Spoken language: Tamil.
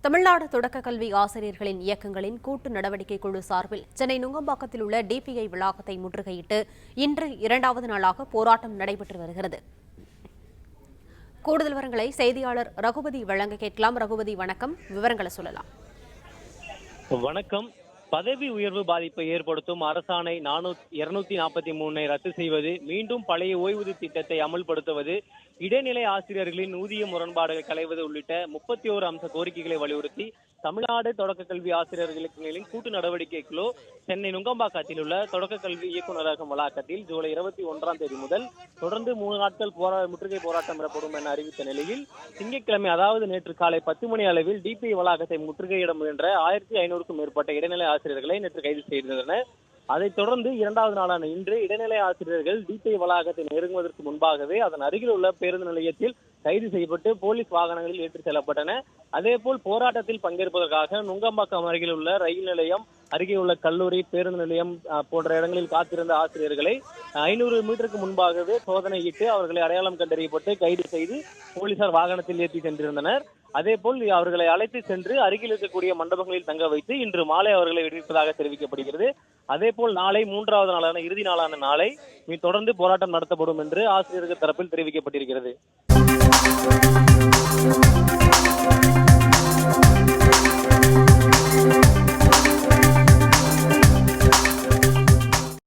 தமிழ்நாடு தொடக்க கல்வி ஆசிரியர்களின் இயக்கங்களின் கூட்டு நடவடிக்கை குழு சார்பில் சென்னை நுங்கம்பாக்கத்தில் உள்ள டிபிஐ வளாகத்தை முற்றுகையிட்டு இன்று இரண்டாவது நாளாக போராட்டம் நடைபெற்று வருகிறது. கூடுதல் விவரங்களை செய்தியாளர் ரகுபதி வழங்க கேட்கலாம். ரகுபதி, வணக்கம். விவரங்களை சொல்லலாம். வணக்கம். பதவி உயர்வு பாதிப்பை ஏற்படுத்தும் அரசாணை 243 ரத்து செய்வது, மீண்டும் பழைய ஓய்வூதிய திட்டத்தை அமல்படுத்துவது, இடைநிலை ஆசிரியர்களின் ஊதிய முரண்பாடுகளை களைவது உள்ளிட்ட 31 அம்ச கோரிக்கைகளை வலியுறுத்தி தமிழ்நாடு தொடக்க கல்வி ஆசிரியர்களின் கூட்டு நடவடிக்கை குழு சென்னை நுங்கம்பாக்கத்தில் உள்ள தொடக்க கல்வி இயக்குநரகம் வளாகத்தில் ஜூலை 21ஆம் தேதி முதல் தொடர்ந்து 3 நாட்கள் முற்றுகை போராட்டம் பெறப்படும் என அறிவித்த நிலையில் திங்கட்கிழமை, அதாவது நேற்று காலை 10 மணி அளவில் டிபிஐ வளாகத்தை முற்றுகையிட முயன்ற 1500க்கும் மேற்பட்ட இடைநிலை ஆசிரியர்களை நேற்று கைது செய்திருந்தனர். அதைத் தொடர்ந்து இரண்டாவது நாளான இன்று இடைநிலை ஆசிரியர்கள் டிபிஐ வளாகத்தை நெருங்குவதற்கு முன்பாகவே அதன் அருகில் உள்ள பேருந்து நிலையத்தில் கைது செய்யப்பட்டு போலீஸ் வாகனங்களில் ஏற்றிச் செல்லப்பட்டன. அதேபோல் போராட்டத்தில் பங்கேற்பதற்காக நுங்கம்பாக்கம் அருகில் உள்ள ரயில் நிலையம், அருகே உள்ள கல்லூரி, பேருந்து நிலையம் போன்ற இடங்களில் காத்திருந்த ஆசிரியர்களை 500 மீட்டருக்கு முன்பாகவே சோதனையிட்டு அவர்களை அடையாளம் கண்டறியப்பட்டு கைது செய்து போலீசார் வாகனத்தில் ஏற்றி சென்றிருந்தனர். அதேபோல் அவர்களை அழைத்து சென்று அருகில் இருக்கக்கூடிய மண்டபங்களில் தங்க வைத்து இன்று மாலை அவர்களை விடுவிப்பதாக தெரிவிக்கப்படுகிறது. அதேபோல் நாளை 3வது நாளான இறுதி நாளான நாளை தொடர்ந்து போராட்டம் நடத்தப்படும் என்று ஆசிரியர்கள் தரப்பில் தெரிவிக்கப்பட்டிருக்கிறது.